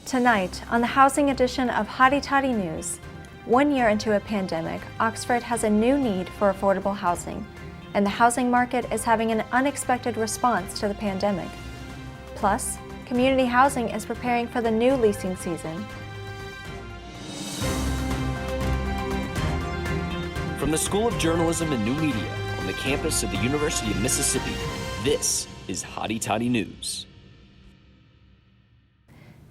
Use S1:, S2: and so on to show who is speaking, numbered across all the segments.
S1: Tonight, on the housing edition of Hotty Toddy News, 1 year into a pandemic, Oxford has a new need for affordable housing, and the housing market is having an unexpected response to the pandemic. Plus, community housing is preparing for the new leasing season.
S2: From the School of Journalism and New Media on the campus of the University of Mississippi, this is Hotty Toddy News.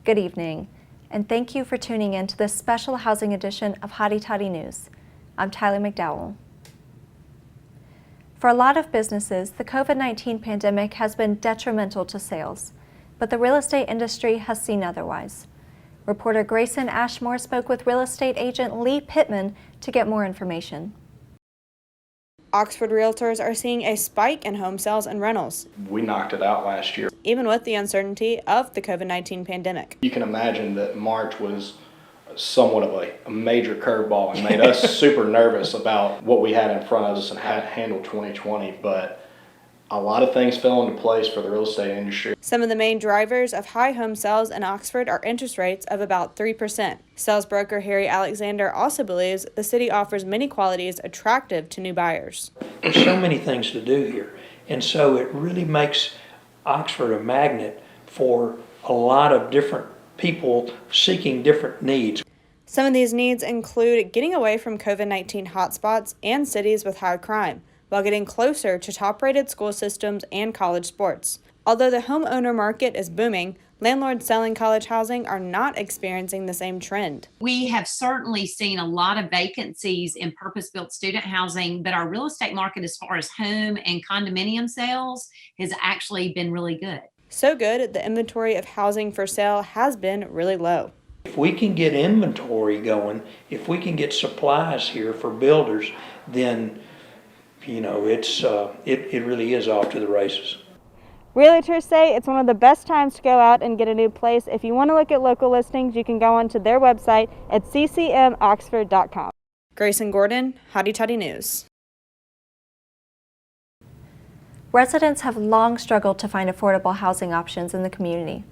S1: Good evening, and thank you for tuning in to this special housing edition of Hotty Toddy News. I'm Tyler McDowell. For a lot of businesses, the COVID-19 pandemic has been detrimental to sales, but the real estate industry has seen otherwise. Reporter Grayson Ashmore spoke with real estate agent Lee Pittman to get more information.
S3: Oxford realtors are seeing a spike in home sales and rentals.
S4: We knocked it out last year.
S3: Even with the uncertainty of the COVID-19 pandemic.
S4: You can imagine that March was somewhat of a major curveball and made us super nervous about what we had in front of us and how to handle 2020, but a lot of things fell into place for the real estate industry.
S3: Some of the main drivers of high home sales in Oxford are interest rates of about 3%. Sales broker Harry Alexander also believes the city offers many qualities attractive to new buyers.
S5: There's so many things to do here, and so it really makes Oxford a magnet for a lot of different people seeking different needs.
S3: Some of these needs include getting away from COVID-19 hotspots and cities with high crime, while getting closer to top-rated school systems and college sports. Although the homeowner market is booming, landlords selling college housing are not experiencing the same trend.
S6: We have certainly seen a lot of vacancies in purpose-built student housing, but our real estate market as far as home and condominium sales has actually been really good.
S3: So good, the inventory of housing for sale has been really low.
S5: If we can get inventory going, if we can get supplies here for builders, then it really is off to the races.
S3: Realtors say it's one of the best times to go out and get a new place. If you want to look at local listings, you can go onto their website at ccmoxford.com. Grayson Gordon, Hotty Toddy News.
S1: Residents have long struggled to find affordable housing options in the community.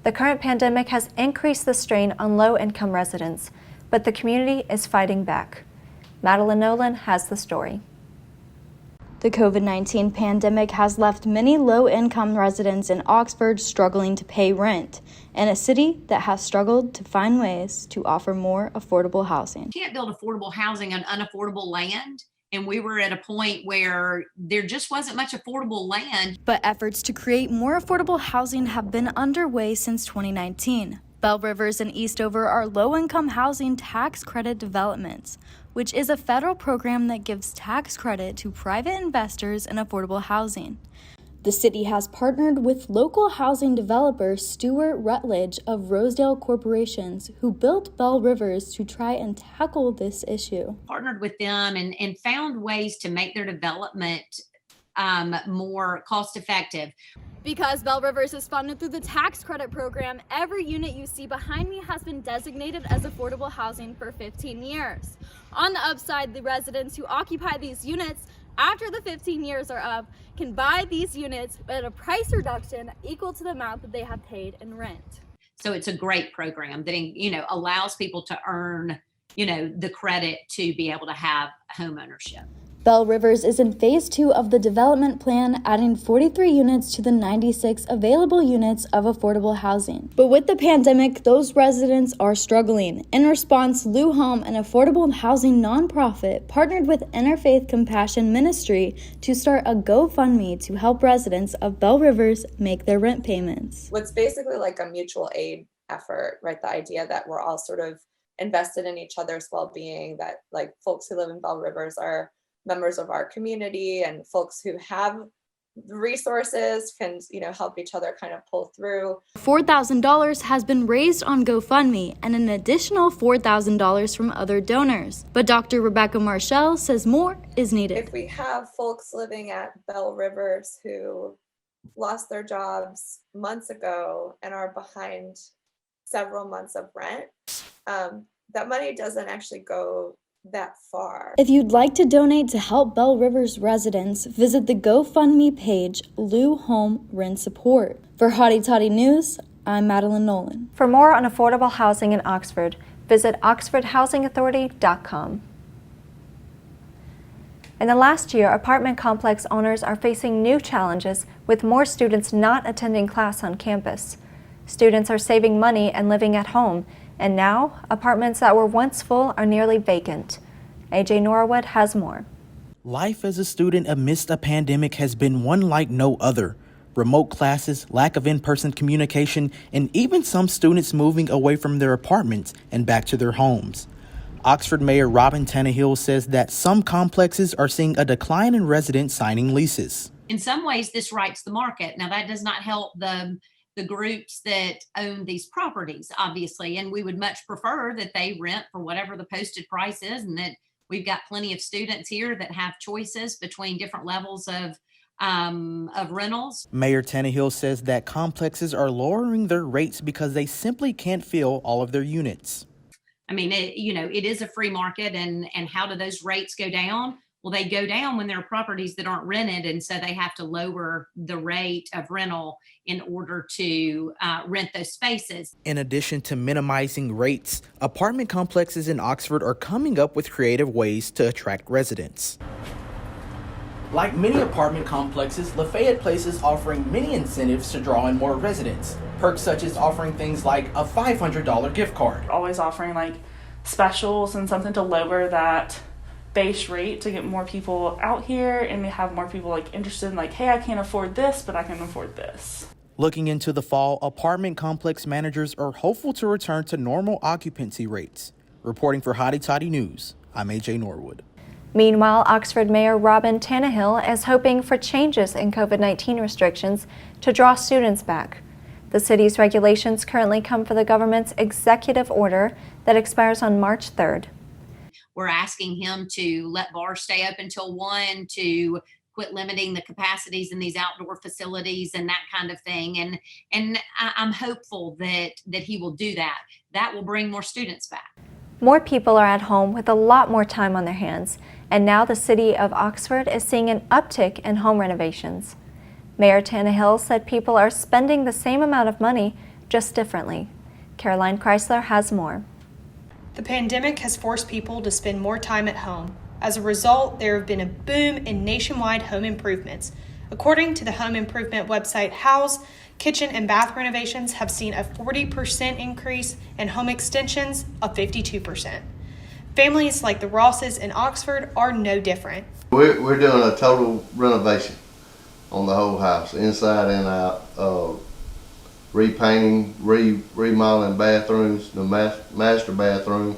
S1: The current pandemic has increased the strain on low-income residents, but the community is fighting back. Madeline Nolan has the story.
S7: The COVID-19 pandemic has left many low-income residents in Oxford struggling to pay rent, in a city that has struggled to find ways to offer more affordable housing.
S6: You can't build affordable housing on unaffordable land, and we were at a point where there just wasn't much affordable land.
S7: But efforts to create more affordable housing have been underway since 2019. Belle Rivers and Eastover are low-income housing tax credit developments, which is a federal program that gives tax credit to private investors in affordable housing. The city has partnered with local housing developer Stuart Rutledge of Rosedale Corporations, who built Belle Rivers, to try and tackle this issue.
S6: Partnered with them and found ways to make their development more cost-effective.
S8: Because Belle Rivers is funded through the tax credit program, every unit you see behind me has been designated as affordable housing for 15 years. On the upside, the residents who occupy these units after the 15 years are up can buy these units at a price reduction equal to the amount that they have paid in rent.
S6: So it's a great program that, allows people to earn, the credit to be able to have home ownership.
S7: Belle Rivers is in phase 2 of the development plan, adding 43 units to the 96 available units of affordable housing. But with the pandemic, those residents are struggling. In response, Lou Home, an affordable housing nonprofit, partnered with Interfaith Compassion Ministry to start a GoFundMe to help residents of Belle Rivers make their rent payments.
S9: What's basically like a mutual aid effort, right? The idea that we're all sort of invested in each other's well-being, that like folks who live in Belle Rivers are members of our community, and folks who have resources can, help each other kind of pull through.
S7: $4,000 has been raised on GoFundMe and an additional $4,000 from other donors. But Dr. Rebecca Marshall says more is needed.
S9: If we have folks living at Belle Rivers who lost their jobs months ago and are behind several months of rent, that money doesn't actually go that far.
S7: If you'd like to donate to help Belle Rivers residents, visit the GoFundMe page, Lou Home Rent Support. For Hotty Toddy News, I'm Madeline Nolan.
S1: For more on affordable housing in Oxford, visit oxfordhousingauthority.com. In the last year, apartment complex owners are facing new challenges with more students not attending class on campus. Students are saving money and living at home, and now apartments that were once full are nearly vacant. AJ Norwood has more.
S10: Life as a student amidst a pandemic has been one like no other. Remote classes, lack of in-person communication, and even some students moving away from their apartments and back to their homes. Oxford Mayor Robin Tannehill says that some complexes are seeing a decline in residents signing leases.
S6: In some ways, this rights the market. Now, that does not help the groups that own these properties, obviously, and we would much prefer that they rent for whatever the posted price is, and that we've got plenty of students here that have choices between different levels of rentals.
S10: Mayor Tannehill says that complexes are lowering their rates because they simply can't fill all of their units.
S6: I mean, it is a free market, and how do those rates go down? Well, they go down when there are properties that aren't rented, and so they have to lower the rate of rental in order to rent those spaces.
S10: In addition to minimizing rates, apartment complexes in Oxford are coming up with creative ways to attract residents. Like many apartment complexes, Lafayette Place is offering many incentives to draw in more residents. Perks such as offering things like a $500 gift card.
S11: Always offering like specials and something to lower that base rate to get more people out here and have more people like interested in like, hey, I can't afford this, but I can afford this.
S10: Looking into the fall, apartment complex managers are hopeful to return to normal occupancy rates. Reporting for Hotty Toddy News, I'm AJ Norwood.
S1: Meanwhile, Oxford Mayor Robin Tannehill is hoping for changes in COVID-19 restrictions to draw students back. The city's regulations currently come for the government's executive order that expires on March 3rd.
S6: We're asking him to let bars stay up until 1, to quit limiting the capacities in these outdoor facilities and that kind of thing. And I'm hopeful that he will do that. That will bring more students back.
S1: More people are at home with a lot more time on their hands, and now the city of Oxford is seeing an uptick in home renovations. Mayor Tannehill said people are spending the same amount of money, just differently. Caroline Chrysler has more.
S3: The pandemic has forced people to spend more time at home. As a result, there have been a boom in nationwide home improvements. According to the home improvement website House, kitchen and bath renovations have seen a 40% increase and home extensions a 52%. Families like the Rosses in Oxford are no different.
S12: We're doing a total renovation on the whole house, inside and out, repainting, remodeling bathrooms, the master bathroom.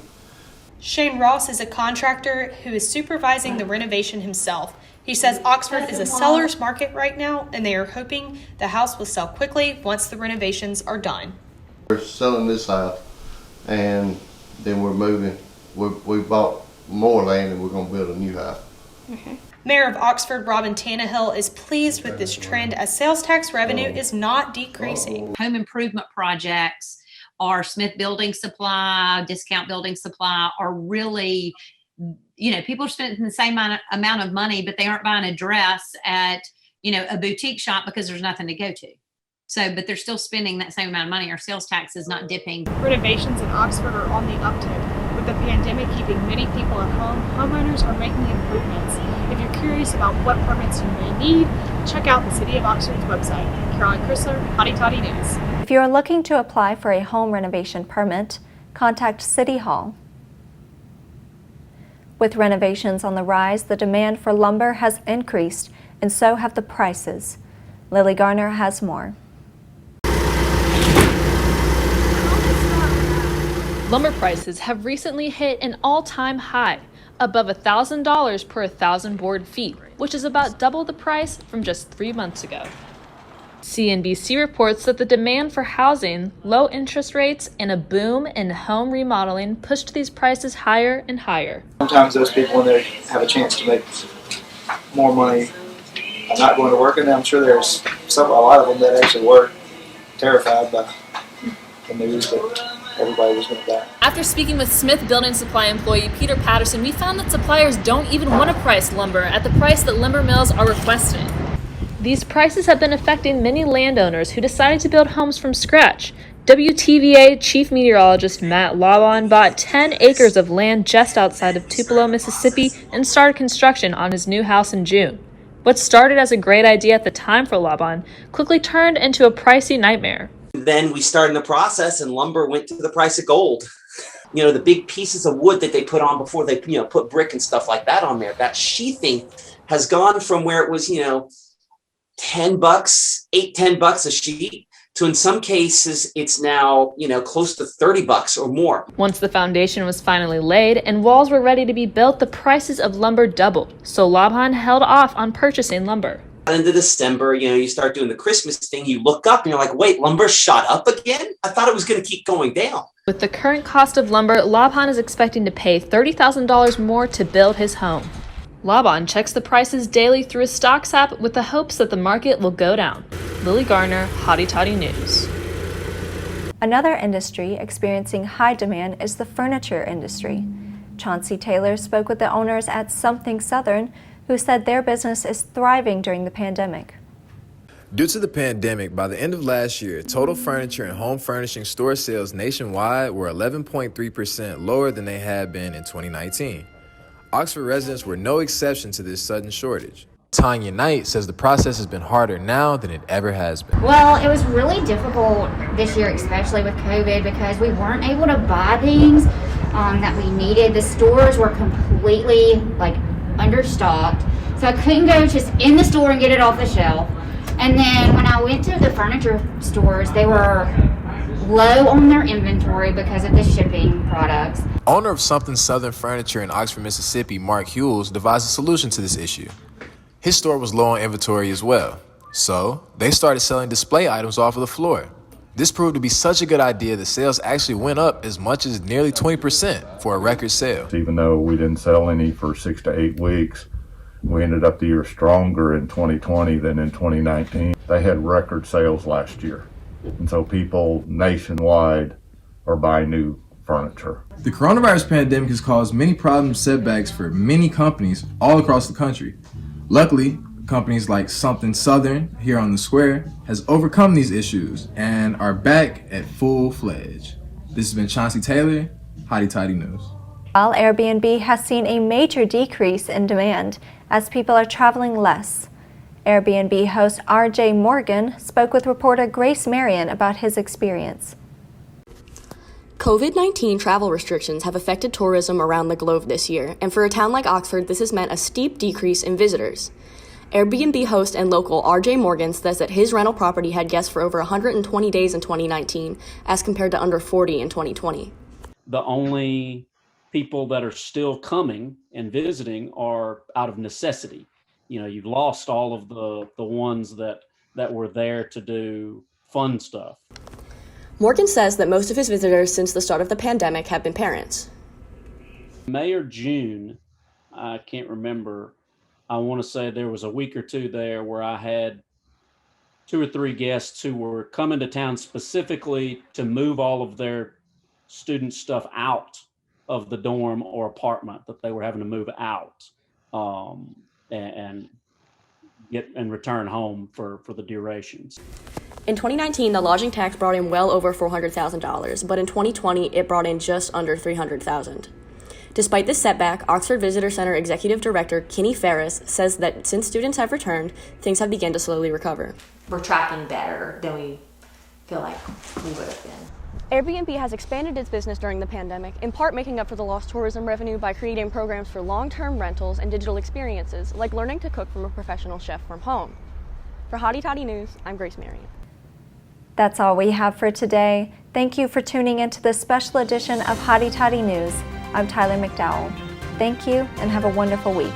S3: Shane Ross is a contractor who is supervising the renovation himself. He says Oxford is a seller's market right now, and they are hoping the house will sell quickly once the renovations are done.
S12: We're selling this house, and then we're moving. We bought more land, and we're going to build a new house.
S3: Okay. Mayor of Oxford, Robin Tannehill, is pleased with this trend as sales tax revenue is not decreasing.
S6: Home improvement projects, our Smith Building Supply, Discount Building Supply are really, people are spending the same amount of money, but they aren't buying a dress at, a boutique shop because there's nothing to go to. So, but they're still spending that same amount of money. Our sales tax is not dipping.
S3: Renovations in Oxford are on the uptick. With the pandemic keeping many people at home, homeowners are making improvements. If you're curious about what permits you may need, check out the City of Oxford's website. Caroline Chrysler, Hotty Toddy News.
S1: If you are looking to apply for a home renovation permit, contact City Hall. With renovations on the rise, the demand for lumber has increased, and so have the prices. Lily Garner has more.
S13: Lumber prices have recently hit an all-time high, above $1,000 per 1,000 board feet, which is about double the price from just 3 months ago. CNBC reports that the demand for housing, low interest rates, and a boom in home remodeling pushed these prices higher and higher.
S14: Sometimes those people, when they have a chance to make more money, are not going to work, and I'm sure there's a lot of them that actually were terrified by the news that everybody was going to die.
S13: After speaking with Smith Building Supply employee Peter Patterson, we found that suppliers don't even want to price lumber at the price that lumber mills are requesting. These prices have been affecting many landowners who decided to build homes from scratch. WTVA Chief Meteorologist Matt Lawan bought 10 acres of land just outside of Tupelo, Mississippi, and started construction on his new house in June. What started as a great idea at the time for Laban quickly turned into a pricey nightmare.
S15: Then we started the process and lumber went to the price of gold. You know, the big pieces of wood that they put on before they, put brick and stuff like that on there, that sheathing has gone from where it was, $10, $10 a sheet, to in some cases, it's now, close to $30 or more.
S13: Once the foundation was finally laid and walls were ready to be built, the prices of lumber doubled, so Laban held off on purchasing lumber.
S15: Into December, you start doing the Christmas thing, you look up and you're like, wait, lumber shot up again? I thought it was going to keep going down.
S13: With the current cost of lumber, Laban is expecting to pay $30,000 more to build his home. Laban checks the prices daily through his stocks app with the hopes that the market will go down. Lily Garner, Hotty Toddy News.
S1: Another industry experiencing high demand is the furniture industry. Chauncey Taylor spoke with the owners at Something Southern, who said their business is thriving during the pandemic.
S16: Due to the pandemic, by the end of last year, total furniture and home furnishing store sales nationwide were 11.3% lower than they had been in 2019. Oxford residents were no exception to this sudden shortage. Tanya Knight says the process has been harder now than it ever has been.
S17: Well, it was really difficult this year, especially with COVID, because we weren't able to buy things that we needed. The stores were completely understocked, so I couldn't go just in the store and get it off the shelf. And then when I went to the furniture stores, they were low on their inventory because of the shipping products.
S16: Owner of Something Southern Furniture in Oxford, Mississippi, Mark Hughes, devised a solution to this issue. His store was low on inventory as well, so they started selling display items off of the floor. This proved to be such a good idea that sales actually went up as much as nearly 20% for a record sale.
S18: Even though we didn't sell any for 6 to 8 weeks, we ended up the year stronger in 2020 than in 2019. They had record sales last year, and so people nationwide are buying new furniture.
S16: The coronavirus pandemic has caused many problems and setbacks for many companies all across the country. Luckily, companies like Something Southern here on the square has overcome these issues and are back at full-fledged. This has been Chauncey Taylor, Hotty Toddy News.
S1: While Airbnb has seen a major decrease in demand as people are traveling less. Airbnb host RJ Morgan spoke with reporter Grace Marion about his experience.
S19: COVID-19 travel restrictions have affected tourism around the globe this year, and for a town like Oxford, this has meant a steep decrease in visitors. Airbnb host and local RJ Morgan says that his rental property had guests for over 120 days in 2019, as compared to under 40 in 2020.
S20: The only people that are still coming and visiting are out of necessity. You've lost all of the ones that were there to do fun stuff.
S19: Morgan says that most of his visitors since the start of the pandemic have been parents.
S20: May or June, I can't remember. I want to say there was a week or two there where I had 2 or 3 guests who were coming to town specifically to move all of their student stuff out of the dorm or apartment that they were having to move out and return home for the durations.
S19: In 2019, the lodging tax brought in well over $400,000, but in 2020, it brought in just under $300,000. Despite this setback, Oxford Visitor Center Executive Director Kenny Ferris says that since students have returned, things have begun to slowly recover.
S21: We're tracking better than we feel like we would have been.
S22: Airbnb has expanded its business during the pandemic, in part making up for the lost tourism revenue by creating programs for long-term rentals and digital experiences, like learning to cook from a professional chef from home. For Hotty Toddy News, I'm Grace Marion.
S1: That's all we have for today. Thank you for tuning into this special edition of Hotty Toddy News. I'm Tyler McDowell. Thank you and have a wonderful week.